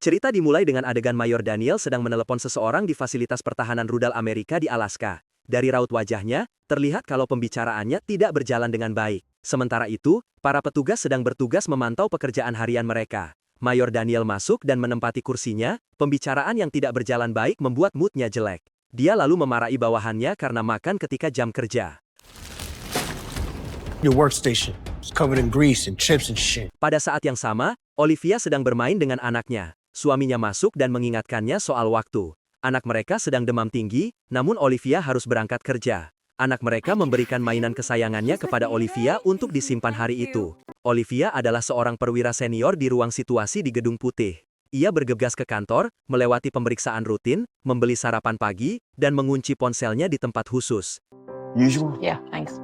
Cerita dimulai dengan adegan Mayor Daniel sedang menelepon seseorang di fasilitas pertahanan rudal Amerika di Alaska. Dari raut wajahnya, terlihat kalau pembicaraannya tidak berjalan dengan baik. Sementara itu, para petugas sedang bertugas memantau pekerjaan harian mereka. Mayor Daniel masuk dan menempati kursinya, pembicaraan yang tidak berjalan baik membuat moodnya jelek. Dia lalu memarahi bawahannya karena makan ketika jam kerja. Your workstation is covered in grease and chips and shit. Pada saat yang sama, Olivia sedang bermain dengan anaknya. Suaminya masuk dan mengingatkannya soal waktu. Anak mereka sedang demam tinggi, namun Olivia harus berangkat kerja. Anak mereka memberikan mainan kesayangannya kepada Olivia untuk disimpan hari itu. Olivia adalah seorang perwira senior di ruang situasi di Gedung Putih. Ia bergegas ke kantor, melewati pemeriksaan rutin, membeli sarapan pagi, dan mengunci ponselnya di tempat khusus. Usual? Yeah, thanks.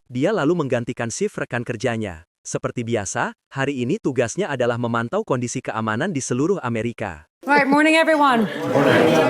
Dia lalu menggantikan shift rekan kerjanya. Seperti biasa, hari ini tugasnya adalah memantau kondisi keamanan di seluruh Amerika. Right, morning everyone.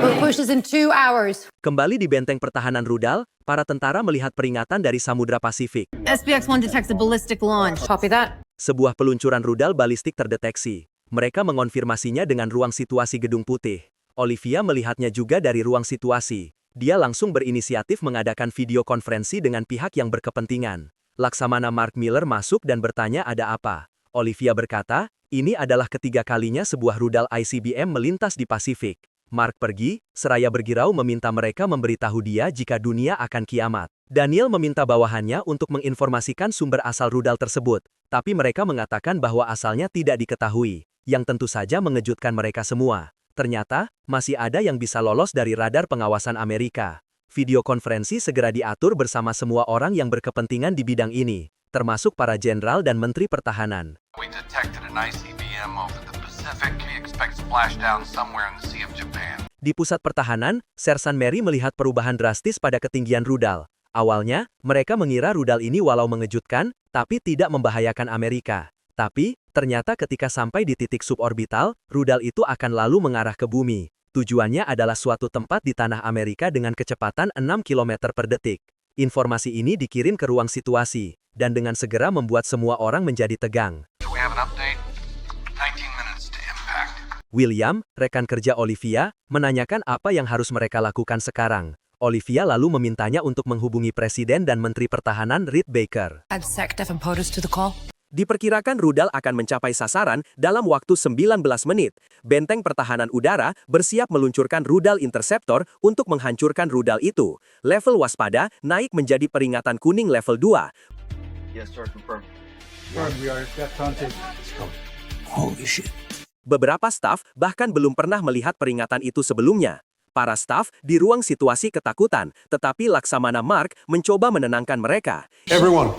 We'll push this in 2 hours. Kembali di benteng pertahanan rudal, para tentara melihat peringatan dari Samudra Pasifik. SPX-1 detects a ballistic launch. Copy that. Sebuah peluncuran rudal balistik terdeteksi. Mereka mengonfirmasinya dengan ruang situasi Gedung Putih. Olivia melihatnya juga dari ruang situasi. Dia langsung berinisiatif mengadakan video konferensi dengan pihak yang berkepentingan. Laksamana Mark Miller masuk dan bertanya ada apa. Olivia berkata, ini adalah ketiga kalinya sebuah rudal ICBM melintas di Pasifik. Mark pergi, seraya bergirau meminta mereka memberitahu dia jika dunia akan kiamat. Daniel meminta bawahannya untuk menginformasikan sumber asal rudal tersebut, tapi mereka mengatakan bahwa asalnya tidak diketahui, yang tentu saja mengejutkan mereka semua. Ternyata, masih ada yang bisa lolos dari radar pengawasan Amerika. Video konferensi segera diatur bersama semua orang yang berkepentingan di bidang ini, termasuk para jenderal dan menteri pertahanan. We detected an ICBM over the Pacific. We expect splashdown somewhere in the Sea of Japan. Di pusat pertahanan, Sersan Mary melihat perubahan drastis pada ketinggian rudal. Awalnya, mereka mengira rudal ini walau mengejutkan, tapi tidak membahayakan Amerika. Tapi, ternyata ketika sampai di titik suborbital, rudal itu akan lalu mengarah ke bumi. Tujuannya adalah suatu tempat di tanah Amerika dengan kecepatan 6 km per detik. Informasi ini dikirim ke ruang situasi, dan dengan segera membuat semua orang menjadi tegang. Do we have an update? 19 minutes to impact. William, rekan kerja Olivia, menanyakan apa yang harus mereka lakukan sekarang. Olivia lalu memintanya untuk menghubungi Presiden dan Menteri Pertahanan Reed Baker. Add SecDef and POTUS to the call. Diperkirakan rudal akan mencapai sasaran dalam waktu 19 menit. Benteng pertahanan udara bersiap meluncurkan rudal interceptor untuk menghancurkan rudal itu. Level waspada naik menjadi peringatan kuning level 2. Yes, sir, confirmed. Holy shit. Beberapa staf bahkan belum pernah melihat peringatan itu sebelumnya. Para staf di ruang situasi ketakutan, tetapi Laksamana Mark mencoba menenangkan mereka. Everyone,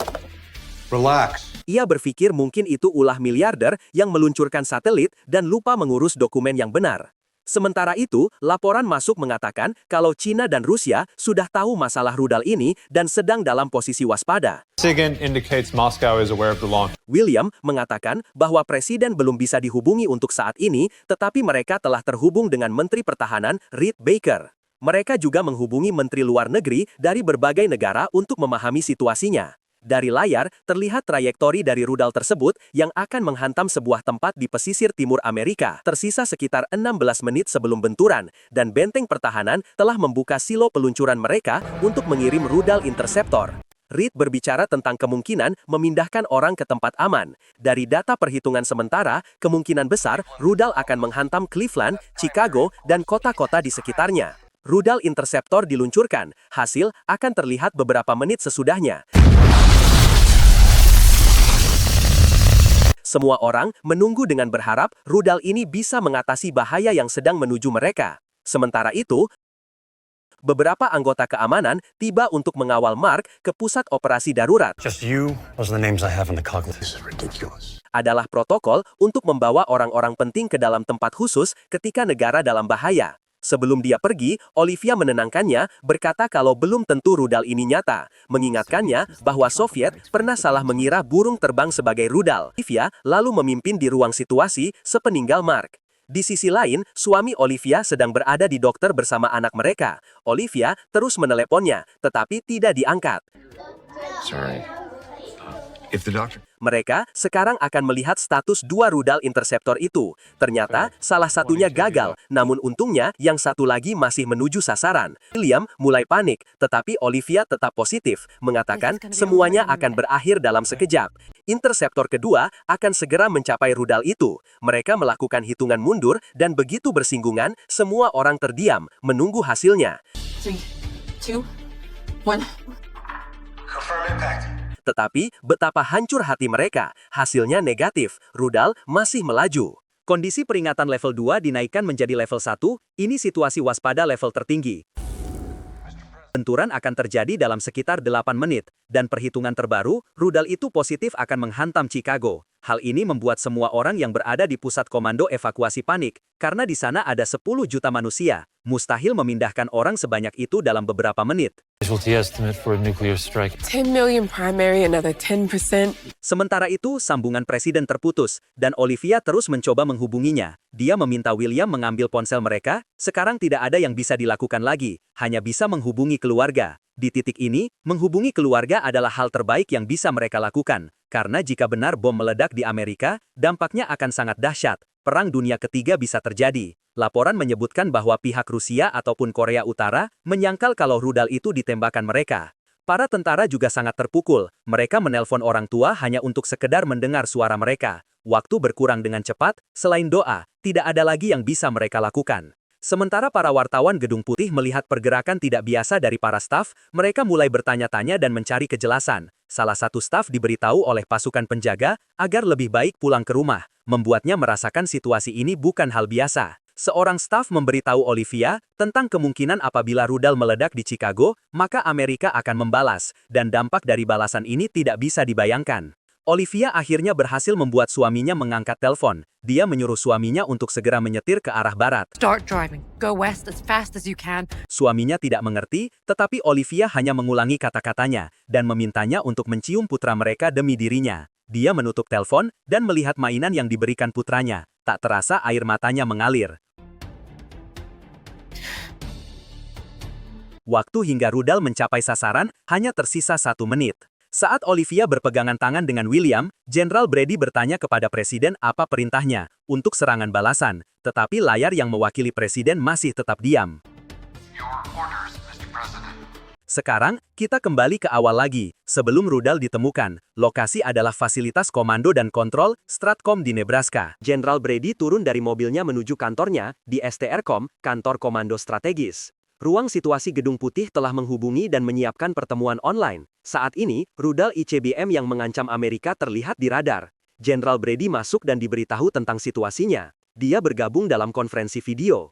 relax. Ia berpikir mungkin itu ulah miliarder yang meluncurkan satelit dan lupa mengurus dokumen yang benar. Sementara itu, laporan masuk mengatakan kalau China dan Rusia sudah tahu masalah rudal ini dan sedang dalam posisi waspada. SIGINT indicates Moscow is aware of the launch. William mengatakan bahwa presiden belum bisa dihubungi untuk saat ini, tetapi mereka telah terhubung dengan Menteri Pertahanan Reed Baker. Mereka juga menghubungi Menteri Luar Negeri dari berbagai negara untuk memahami situasinya. Dari layar, terlihat trayektori dari rudal tersebut yang akan menghantam sebuah tempat di pesisir timur Amerika. Tersisa sekitar 16 menit sebelum benturan, dan benteng pertahanan telah membuka silo peluncuran mereka untuk mengirim rudal interceptor. Reed berbicara tentang kemungkinan memindahkan orang ke tempat aman. Dari data perhitungan sementara, kemungkinan besar rudal akan menghantam Cleveland, Chicago, dan kota-kota di sekitarnya. Rudal interceptor diluncurkan, hasil akan terlihat beberapa menit sesudahnya. Semua orang menunggu dengan berharap rudal ini bisa mengatasi bahaya yang sedang menuju mereka. Sementara itu, beberapa anggota keamanan tiba untuk mengawal Mark ke pusat operasi darurat. Just you. Those are the names I have on the cogwheel. This is ridiculous. Adalah protokol untuk membawa orang-orang penting ke dalam tempat khusus ketika negara dalam bahaya. Sebelum dia pergi, Olivia menenangkannya, berkata kalau belum tentu rudal ini nyata, mengingatkannya bahwa Soviet pernah salah mengira burung terbang sebagai rudal. Olivia lalu memimpin di ruang situasi sepeninggal Mark. Di sisi lain, suami Olivia sedang berada di dokter bersama anak mereka. Olivia terus meneleponnya, tetapi tidak diangkat. Sorry. If the doctor. Mereka sekarang akan melihat status dua rudal interceptor itu. Ternyata salah satunya gagal, namun untungnya yang satu lagi masih menuju sasaran. William mulai panik, tetapi Olivia tetap positif, mengatakan semuanya akan berakhir dalam sekejap. Interceptor kedua akan segera mencapai rudal itu. Mereka melakukan hitungan mundur dan begitu bersinggungan, semua orang terdiam, menunggu hasilnya. 3, 2, 1. Confirm impact. Tetapi, betapa hancur hati mereka, hasilnya negatif, rudal masih melaju. Kondisi peringatan level 2 dinaikkan menjadi level 1, ini situasi waspada level tertinggi. Benturan akan terjadi dalam sekitar 8 menit, dan perhitungan terbaru, rudal itu positif akan menghantam Chicago. Hal ini membuat semua orang yang berada di pusat komando evakuasi panik, karena di sana ada 10 juta manusia. Mustahil memindahkan orang sebanyak itu dalam beberapa menit. Casualty estimate for a nuclear strike. 10 million primary, another 10%. Sementara itu, sambungan presiden terputus, dan Olivia terus mencoba menghubunginya. Dia meminta William mengambil ponsel mereka, sekarang tidak ada yang bisa dilakukan lagi, hanya bisa menghubungi keluarga. Di titik ini, menghubungi keluarga adalah hal terbaik yang bisa mereka lakukan, karena jika benar bom meledak di Amerika, dampaknya akan sangat dahsyat. Perang Dunia Ketiga bisa terjadi. Laporan menyebutkan bahwa pihak Rusia ataupun Korea Utara menyangkal kalau rudal itu ditembakkan mereka. Para tentara juga sangat terpukul. Mereka menelpon orang tua hanya untuk sekedar mendengar suara mereka. Waktu berkurang dengan cepat, selain doa, tidak ada lagi yang bisa mereka lakukan. Sementara para wartawan Gedung Putih melihat pergerakan tidak biasa dari para staf, mereka mulai bertanya-tanya dan mencari kejelasan. Salah satu staf diberitahu oleh pasukan penjaga agar lebih baik pulang ke rumah, membuatnya merasakan situasi ini bukan hal biasa. Seorang staf memberitahu Olivia tentang kemungkinan apabila rudal meledak di Chicago, maka Amerika akan membalas, dan dampak dari balasan ini tidak bisa dibayangkan. Olivia akhirnya berhasil membuat suaminya mengangkat telepon. Dia menyuruh suaminya untuk segera menyetir ke arah barat. Start driving. Go west as fast as you can. Suaminya tidak mengerti, tetapi Olivia hanya mengulangi kata-katanya, dan memintanya untuk mencium putra mereka demi dirinya. Dia menutup telepon, dan melihat mainan yang diberikan putranya. Tak terasa air matanya mengalir. Waktu hingga rudal mencapai sasaran, hanya tersisa 1 menit. Saat Olivia berpegangan tangan dengan William, Jenderal Brady bertanya kepada Presiden apa perintahnya untuk serangan balasan, tetapi layar yang mewakili Presiden masih tetap diam. Your orders, Mr. President. Sekarang, kita kembali ke awal lagi. Sebelum rudal ditemukan, lokasi adalah fasilitas komando dan kontrol Stratcom di Nebraska. Jenderal Brady turun dari mobilnya menuju kantornya di STRCOM, kantor komando strategis. Ruang situasi Gedung Putih telah menghubungi dan menyiapkan pertemuan online. Saat ini, rudal ICBM yang mengancam Amerika terlihat di radar. Jenderal Brady masuk dan diberitahu tentang situasinya. Dia bergabung dalam konferensi video.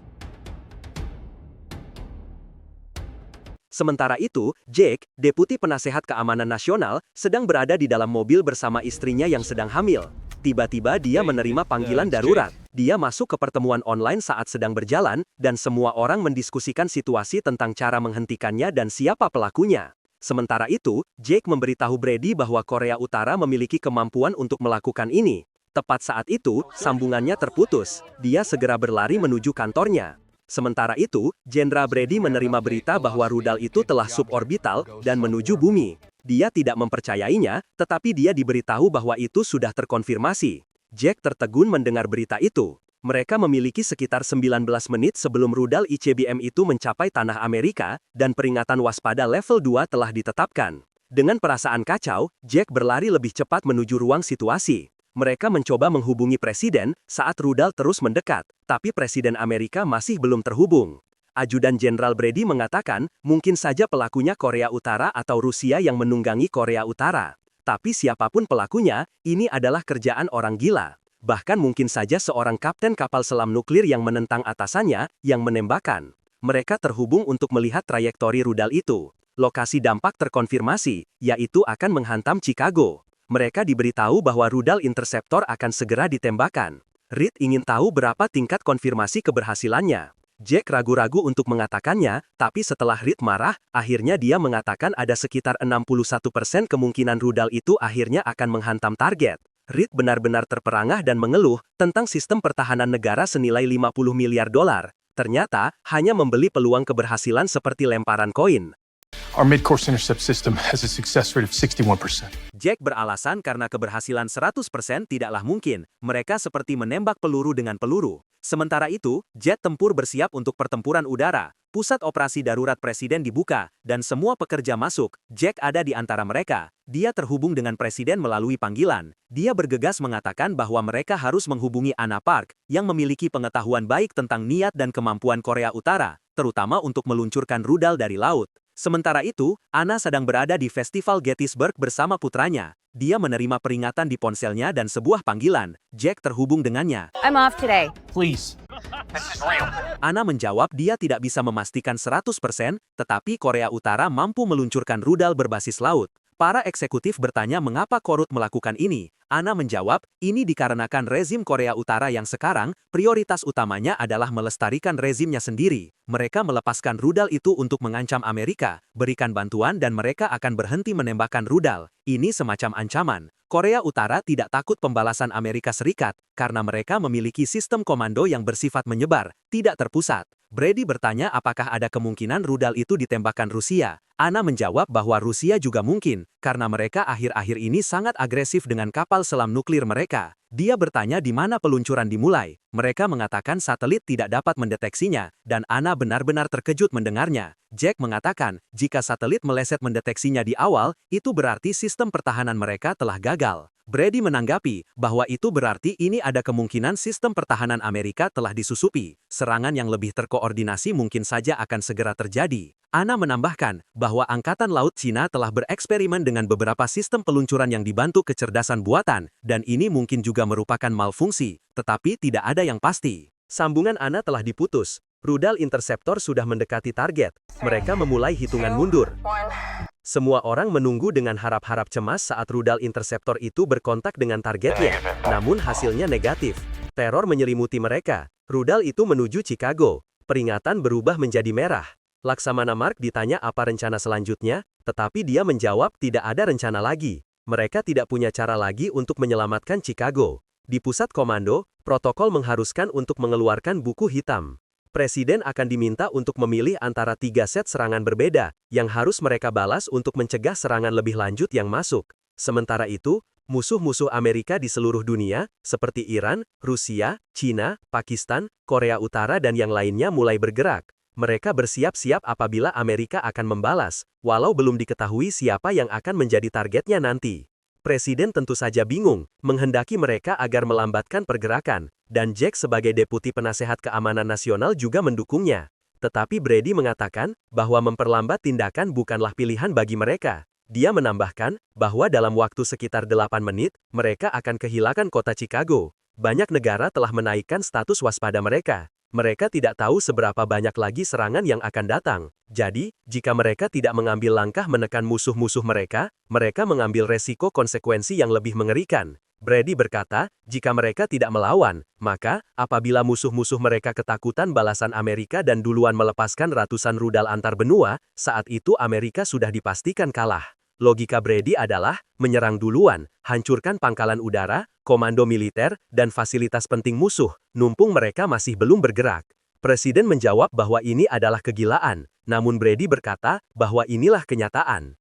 Sementara itu, Jake, Deputi Penasehat Keamanan Nasional, sedang berada di dalam mobil bersama istrinya yang sedang hamil. Tiba-tiba dia menerima panggilan darurat. Dia masuk ke pertemuan online saat sedang berjalan, dan semua orang mendiskusikan situasi tentang cara menghentikannya dan siapa pelakunya. Sementara itu, Jake memberitahu Brady bahwa Korea Utara memiliki kemampuan untuk melakukan ini. Tepat saat itu, sambungannya terputus. Dia segera berlari menuju kantornya. Sementara itu, Jenderal Brady menerima berita bahwa rudal itu telah suborbital dan menuju bumi. Dia tidak mempercayainya, tetapi dia diberitahu bahwa itu sudah terkonfirmasi. Jack tertegun mendengar berita itu. Mereka memiliki sekitar 19 menit sebelum rudal ICBM itu mencapai tanah Amerika, dan peringatan waspada level 2 telah ditetapkan. Dengan perasaan kacau, Jack berlari lebih cepat menuju ruang situasi. Mereka mencoba menghubungi Presiden saat rudal terus mendekat, tapi Presiden Amerika masih belum terhubung. Ajudan Jenderal Brady mengatakan, mungkin saja pelakunya Korea Utara atau Rusia yang menunggangi Korea Utara. Tapi siapapun pelakunya, ini adalah kerjaan orang gila. Bahkan mungkin saja seorang kapten kapal selam nuklir yang menentang atasannya, yang menembakkan. Mereka terhubung untuk melihat trayektori rudal itu. Lokasi dampak terkonfirmasi, yaitu akan menghantam Chicago. Mereka diberitahu bahwa rudal interceptor akan segera ditembakkan. Reed ingin tahu berapa tingkat konfirmasi keberhasilannya. Jack ragu-ragu untuk mengatakannya, tapi setelah Reed marah, akhirnya dia mengatakan ada sekitar 61% kemungkinan rudal itu akhirnya akan menghantam target. Reed benar-benar terperangah dan mengeluh tentang sistem pertahanan negara senilai 50 miliar dolar. Ternyata, hanya membeli peluang keberhasilan seperti lemparan koin. Our mid-course intercept system has a success rate of 61%. Jack beralasan karena keberhasilan 100% tidaklah mungkin, mereka seperti menembak peluru dengan peluru. Sementara itu, jet tempur bersiap untuk pertempuran udara. Pusat operasi darurat presiden dibuka, dan semua pekerja masuk. Jack ada di antara mereka. Dia terhubung dengan presiden melalui panggilan. Dia bergegas mengatakan bahwa mereka harus menghubungi Anna Park, yang memiliki pengetahuan baik tentang niat dan kemampuan Korea Utara, terutama untuk meluncurkan rudal dari laut. Sementara itu, Anna sedang berada di Festival Gettysburg bersama putranya. Dia menerima peringatan di ponselnya dan sebuah panggilan. Jack terhubung dengannya. I'm off today. Please. This is real. Anna menjawab dia tidak bisa memastikan 100%, tetapi Korea Utara mampu meluncurkan rudal berbasis laut. Para eksekutif bertanya mengapa Korut melakukan ini. Anna menjawab, ini dikarenakan rezim Korea Utara yang sekarang, prioritas utamanya adalah melestarikan rezimnya sendiri. Mereka melepaskan rudal itu untuk mengancam Amerika, berikan bantuan dan mereka akan berhenti menembakkan rudal. Ini semacam ancaman. Korea Utara tidak takut pembalasan Amerika Serikat, karena mereka memiliki sistem komando yang bersifat menyebar, tidak terpusat. Brady bertanya apakah ada kemungkinan rudal itu ditembakkan Rusia. Anna menjawab bahwa Rusia juga mungkin, karena mereka akhir-akhir ini sangat agresif dengan kapal selam nuklir mereka. Dia bertanya di mana peluncuran dimulai. Mereka mengatakan satelit tidak dapat mendeteksinya, dan Anna benar-benar terkejut mendengarnya. Jack mengatakan, jika satelit meleset mendeteksinya di awal, itu berarti sistem pertahanan mereka telah gagal. Brady menanggapi bahwa itu berarti ini ada kemungkinan sistem pertahanan Amerika telah disusupi. Serangan yang lebih terkoordinasi mungkin saja akan segera terjadi. Anna menambahkan bahwa Angkatan Laut Cina telah bereksperimen dengan beberapa sistem peluncuran yang dibantu kecerdasan buatan, dan ini mungkin juga merupakan malfungsi, tetapi tidak ada yang pasti. Sambungan Anna telah diputus. Rudal interceptor sudah mendekati target. Mereka memulai hitungan mundur. Semua orang menunggu dengan harap-harap cemas saat rudal interceptor itu berkontak dengan targetnya. Namun hasilnya negatif. Teror menyelimuti mereka. Rudal itu menuju Chicago. Peringatan berubah menjadi merah. Laksamana Mark ditanya apa rencana selanjutnya, tetapi dia menjawab tidak ada rencana lagi. Mereka tidak punya cara lagi untuk menyelamatkan Chicago. Di pusat komando, protokol mengharuskan untuk mengeluarkan buku hitam. Presiden akan diminta untuk memilih antara 3 set serangan berbeda, yang harus mereka balas untuk mencegah serangan lebih lanjut yang masuk. Sementara itu, musuh-musuh Amerika di seluruh dunia, seperti Iran, Rusia, China, Pakistan, Korea Utara dan yang lainnya mulai bergerak. Mereka bersiap-siap apabila Amerika akan membalas, walau belum diketahui siapa yang akan menjadi targetnya nanti. Presiden tentu saja bingung, menghendaki mereka agar melambatkan pergerakan, dan Jack sebagai Deputi Penasehat Keamanan Nasional juga mendukungnya. Tetapi Brady mengatakan bahwa memperlambat tindakan bukanlah pilihan bagi mereka. Dia menambahkan bahwa dalam waktu sekitar 8 menit, mereka akan kehilangan kota Chicago. Banyak negara telah menaikkan status waspada mereka. Mereka tidak tahu seberapa banyak lagi serangan yang akan datang. Jadi, jika mereka tidak mengambil langkah menekan musuh-musuh mereka, mereka mengambil resiko konsekuensi yang lebih mengerikan. Brady berkata, jika mereka tidak melawan, maka, apabila musuh-musuh mereka ketakutan balasan Amerika dan duluan melepaskan ratusan rudal antar benua, saat itu Amerika sudah dipastikan kalah. Logika Brady adalah, menyerang duluan, hancurkan pangkalan udara, komando militer, dan fasilitas penting musuh, numpung mereka masih belum bergerak. Presiden menjawab bahwa ini adalah kegilaan, namun Brady berkata bahwa inilah kenyataan.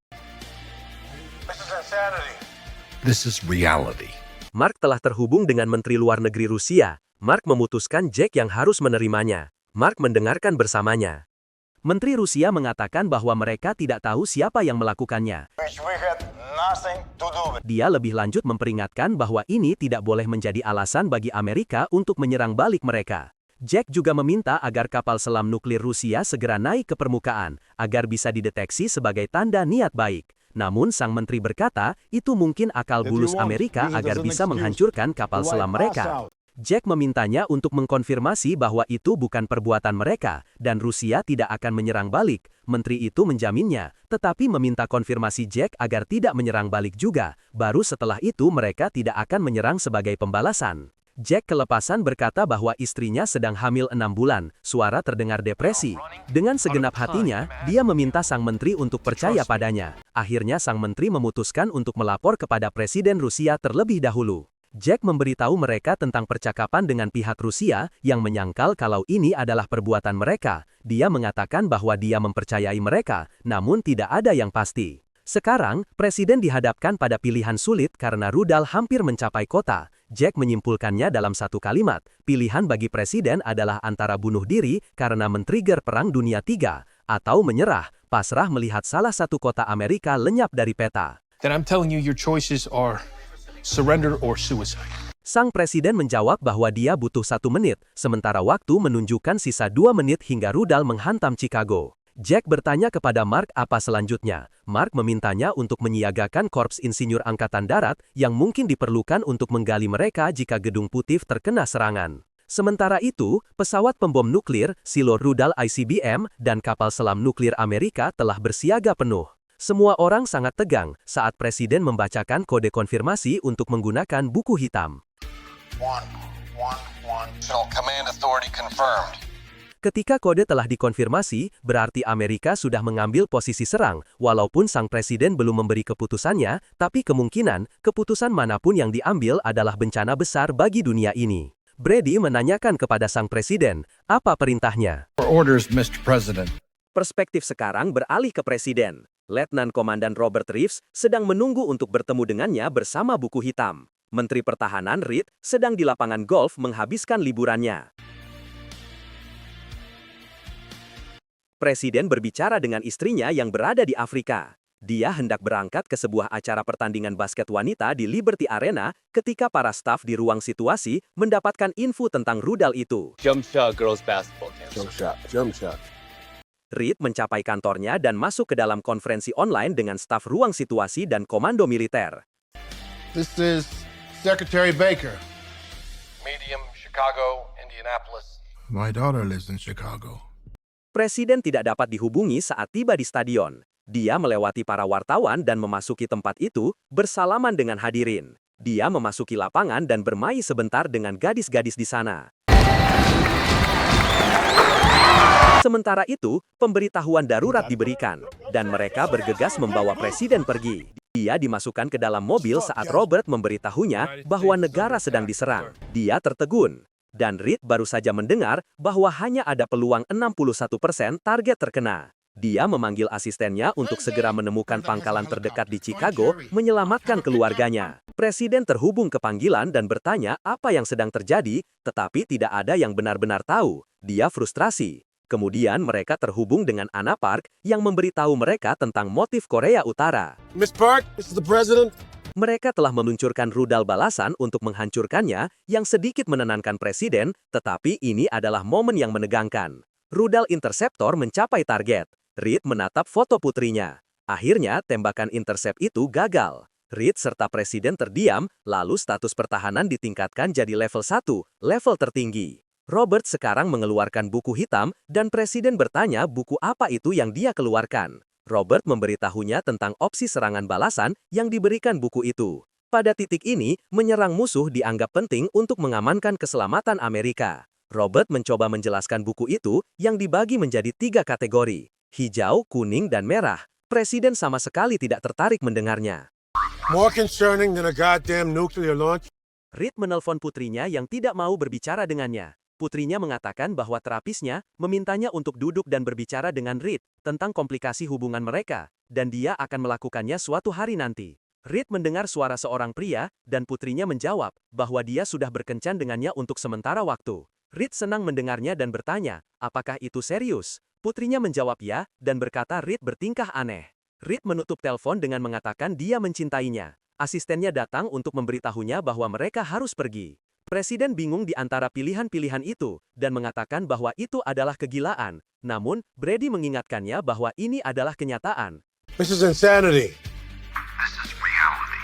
This is insanity. This is reality. Mark telah terhubung dengan Menteri Luar Negeri Rusia. Mark memutuskan Jack yang harus menerimanya. Mark mendengarkan bersamanya. Menteri Rusia mengatakan bahwa mereka tidak tahu siapa yang melakukannya. Which we had nothing to do with. Dia lebih lanjut memperingatkan bahwa ini tidak boleh menjadi alasan bagi Amerika untuk menyerang balik mereka. Jack juga meminta agar kapal selam nuklir Rusia segera naik ke permukaan, agar bisa dideteksi sebagai tanda niat baik. Namun sang menteri berkata, itu mungkin akal bulus Amerika agar bisa menghancurkan kapal selam mereka. Jack memintanya untuk mengkonfirmasi bahwa itu bukan perbuatan mereka, dan Rusia tidak akan menyerang balik. Menteri itu menjaminnya, tetapi meminta konfirmasi Jack agar tidak menyerang balik juga. Baru setelah itu mereka tidak akan menyerang sebagai pembalasan. Jack kelepasan berkata bahwa istrinya sedang hamil 6 bulan, suara terdengar depresi. Dengan segenap hatinya, dia meminta sang menteri untuk percaya padanya. Akhirnya sang menteri memutuskan untuk melapor kepada Presiden Rusia terlebih dahulu. Jack memberitahu mereka tentang percakapan dengan pihak Rusia yang menyangkal kalau ini adalah perbuatan mereka. Dia mengatakan bahwa dia mempercayai mereka, namun tidak ada yang pasti. Sekarang, Presiden dihadapkan pada pilihan sulit karena rudal hampir mencapai kota. Jack menyimpulkannya dalam satu kalimat, pilihan bagi Presiden adalah antara bunuh diri karena men-trigger Perang Dunia III, atau menyerah, pasrah melihat salah satu kota Amerika lenyap dari peta. Then I'm telling you your choices are surrender or suicide. Sang Presiden menjawab bahwa dia butuh 1 menit, sementara waktu menunjukkan sisa 2 menit hingga rudal menghantam Chicago. Jack bertanya kepada Mark apa selanjutnya. Mark memintanya untuk menyiagakan Korps Insinyur Angkatan Darat yang mungkin diperlukan untuk menggali mereka jika Gedung Putih terkena serangan. Sementara itu, pesawat pembom nuklir, silo rudal ICBM, dan kapal selam nuklir Amerika telah bersiaga penuh. Semua orang sangat tegang saat Presiden membacakan kode konfirmasi untuk menggunakan buku hitam. 111. Command authority confirmed. Ketika kode telah dikonfirmasi, berarti Amerika sudah mengambil posisi serang, walaupun sang presiden belum memberi keputusannya, tapi kemungkinan keputusan manapun yang diambil adalah bencana besar bagi dunia ini. Brady menanyakan kepada sang presiden, apa perintahnya? Orders, Mr. President. Perspektif sekarang beralih ke presiden. Letnan Komandan Robert Reeves sedang menunggu untuk bertemu dengannya bersama buku hitam. Menteri Pertahanan Reed sedang di lapangan golf menghabiskan liburannya. Presiden berbicara dengan istrinya yang berada di Afrika. Dia hendak berangkat ke sebuah acara pertandingan basket wanita di Liberty Arena ketika para staf di ruang situasi mendapatkan info tentang rudal itu. Jump shot girls basketball camp. Jump shot. Reed mencapai kantornya dan masuk ke dalam konferensi online dengan staf ruang situasi dan komando militer. This is Secretary Baker. Medium, Chicago, Indianapolis. My daughter lives in Chicago. Presiden tidak dapat dihubungi saat tiba di stadion. Dia melewati para wartawan dan memasuki tempat itu, bersalaman dengan hadirin. Dia memasuki lapangan dan bermain sebentar dengan gadis-gadis di sana. Sementara itu, pemberitahuan darurat diberikan, dan mereka bergegas membawa Presiden pergi. Dia dimasukkan ke dalam mobil saat Robert memberitahunya bahwa negara sedang diserang. Dia tertegun. Dan Reed baru saja mendengar bahwa hanya ada peluang 61% target terkena. Dia memanggil asistennya untuk segera menemukan pangkalan terdekat di Chicago, menyelamatkan keluarganya. Presiden terhubung ke panggilan dan bertanya apa yang sedang terjadi, tetapi tidak ada yang benar-benar tahu. Dia frustrasi. Kemudian mereka terhubung dengan Anna Park yang memberitahu mereka tentang motif Korea Utara. Miss Park, this is the President. Mereka telah meluncurkan rudal balasan untuk menghancurkannya yang sedikit menenangkan Presiden, tetapi ini adalah momen yang menegangkan. Rudal interceptor mencapai target. Reed menatap foto putrinya. Akhirnya, tembakan intercept itu gagal. Reed serta Presiden terdiam, lalu status pertahanan ditingkatkan jadi level 1, level tertinggi. Robert sekarang mengeluarkan buku hitam, dan Presiden bertanya buku apa itu yang dia keluarkan. Robert memberitahunya tentang opsi serangan balasan yang diberikan buku itu. Pada titik ini, menyerang musuh dianggap penting untuk mengamankan keselamatan Amerika. Robert mencoba menjelaskan buku itu yang dibagi menjadi 3 kategori, hijau, kuning, dan merah. Presiden sama sekali tidak tertarik mendengarnya. More concerning than a goddamn nuclear launch. Reed menelpon putrinya yang tidak mau berbicara dengannya. Putrinya mengatakan bahwa terapisnya memintanya untuk duduk dan berbicara dengan Reed tentang komplikasi hubungan mereka, dan dia akan melakukannya suatu hari nanti. Reed mendengar suara seorang pria, dan putrinya menjawab bahwa dia sudah berkencan dengannya untuk sementara waktu. Reed senang mendengarnya dan bertanya, apakah itu serius? Putrinya menjawab ya, dan berkata Reed bertingkah aneh. Reed menutup telepon dengan mengatakan dia mencintainya. Asistennya datang untuk memberitahunya bahwa mereka harus pergi. Presiden bingung di antara pilihan-pilihan itu, dan mengatakan bahwa itu adalah kegilaan. Namun, Brady mengingatkannya bahwa ini adalah kenyataan. This is insanity. This is reality.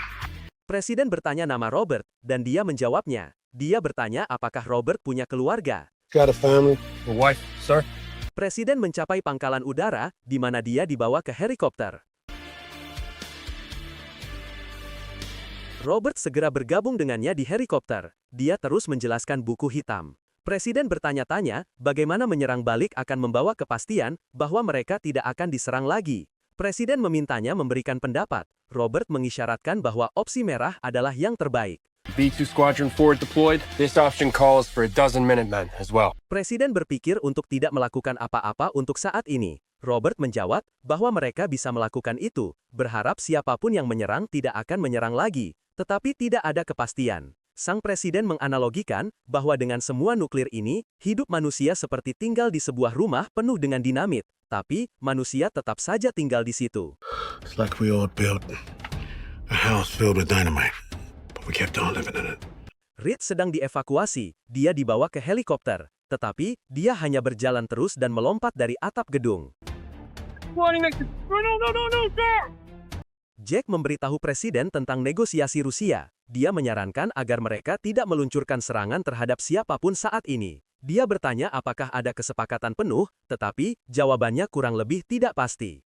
Presiden bertanya nama Robert, dan dia menjawabnya. Dia bertanya apakah Robert punya keluarga. Got a family. A wife, sir. Presiden mencapai pangkalan udara, di mana dia dibawa ke helikopter. Robert segera bergabung dengannya di helikopter. Dia terus menjelaskan buku hitam. Presiden bertanya-tanya, bagaimana menyerang balik akan membawa kepastian bahwa mereka tidak akan diserang lagi. Presiden memintanya memberikan pendapat. Robert mengisyaratkan bahwa opsi merah adalah yang terbaik. B-2 Squadron forward deployed. This option calls for a dozen Minutemen as well. Presiden berpikir untuk tidak melakukan apa-apa untuk saat ini. Robert menjawab bahwa mereka bisa melakukan itu, berharap siapapun yang menyerang tidak akan menyerang lagi, tetapi tidak ada kepastian. Sang presiden menganalogikan bahwa dengan semua nuklir ini, hidup manusia seperti tinggal di sebuah rumah penuh dengan dinamit, tapi manusia tetap saja tinggal di situ. It's like we all built a house filled with dynamite, but we kept on living in it. Reed sedang dievakuasi, dia dibawa ke helikopter, tetapi dia hanya berjalan terus dan melompat dari atap gedung. Jack memberitahu presiden tentang negosiasi Rusia. Dia menyarankan agar mereka tidak meluncurkan serangan terhadap siapapun saat ini. Dia bertanya apakah ada kesepakatan penuh, tetapi jawabannya kurang lebih tidak pasti.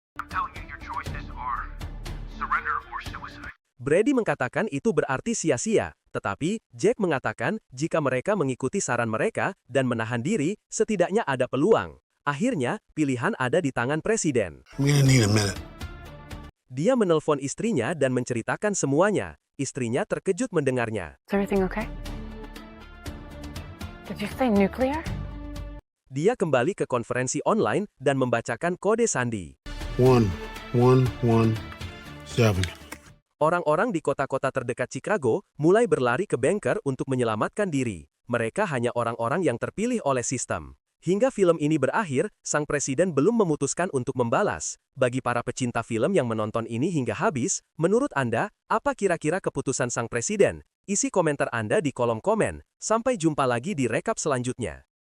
Brady mengatakan itu berarti sia-sia, tetapi Jack mengatakan jika mereka mengikuti saran mereka dan menahan diri, setidaknya ada peluang. Akhirnya, pilihan ada di tangan presiden. I'm gonna need a minute. Dia menelpon istrinya dan menceritakan semuanya. Istrinya terkejut mendengarnya. Is everything okay? Did you say nuclear? Dia kembali ke konferensi online dan membacakan kode sandi. 1117. Orang-orang di kota-kota terdekat Chicago mulai berlari ke bunker untuk menyelamatkan diri. Mereka hanya orang-orang yang terpilih oleh sistem. Hingga film ini berakhir, sang presiden belum memutuskan untuk membalas. Bagi para pecinta film yang menonton ini hingga habis, menurut Anda, apa kira-kira keputusan sang presiden? Isi komentar Anda di kolom komen. Sampai jumpa lagi di rekap selanjutnya.